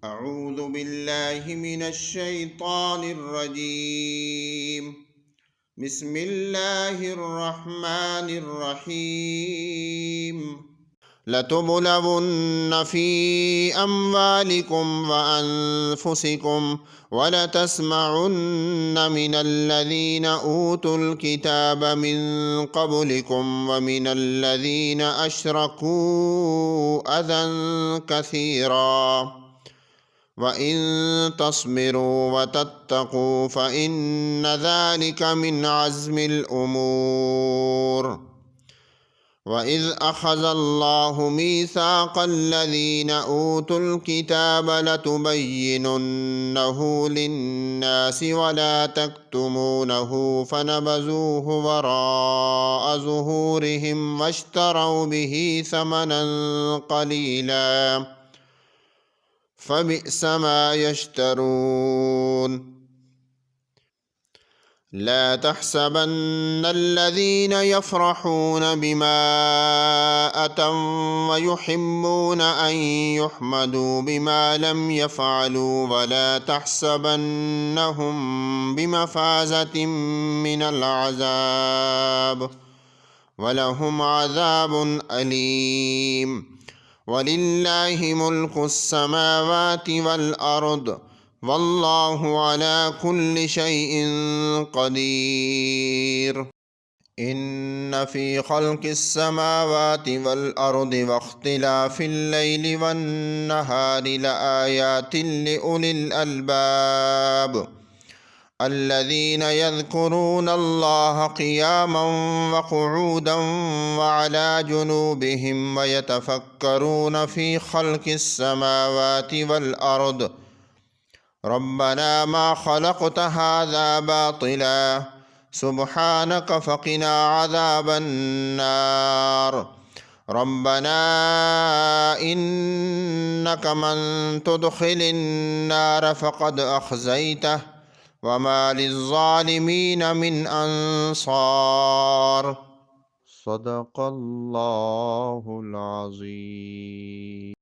अऊज़ु बिल्लाहि मिनश्शैतानिर्रजीम। बिस्मिल्लाहिर्रहमानिर्रहीम। लतुबलवुन्न फ़ी अम्वालिकुम व अन्फुसिकुम वलतस्मउन्न मिनल्लज़ीन ऊतुल किताब मिन क़ब्लिकुम व मिनल्लज़ीन अशरकू अज़न कसीरा व इन तस्बिरू व तत्तक़ू फ़इन्न ज़ालिक मिन अज़्मिल उमूर। व इज़ अख़ज़ल्लाहु मीसाक़ल्लज़ीन ऊतुल किताब लतुबय्यिनुन्नहु लिन्नासि व ला तक्तुमूनहु फ़नबज़ूहु वराअ ज़ुहूरिहिम वश्तरौ बिही समनन क़लीला फ़बिअस मा यश्तरून। ला तहसबन्नल्लज़ीन यफ़रहून बिमा अतौ व युहिब्बून अन युहमदू बिमा लम यफ़अलू वला तहसबन्नहुम बिमफ़ाज़तिम मिनल अज़ाब वलहुम अज़ाबुन अलीम। वलिल्लाहि मुल्कुस्समावाति वल अर्द वल्लाहु अला कुल्लि शैइन क़दीर। इन्न फ़ी ख़ल्क़िस्समावाति वल अर्दि वख्तिलाफ़िल लैलि वन्नहारि लआयातिन लिउलिल अलबाब अल्लज़ीन यज़्कुरूनल्लाह क़ियामन व क़ुऊदन व अला जुनूबिहिम व यतफ़क्करून फ़ी ख़ल्क़िस्समावाति वल अर्द रब्बना मा ख़लक़्त हाज़ा बातिला सुब्हानक फ़क़िना अज़ाबन्नार। रब्बना इन्नक मन तुदख़िलिन्नार फ़क़द अख़ज़यतह वमा लिज़्ज़ालिमीन मिन अंसार। सदक़ल्लाहुल अज़ीम।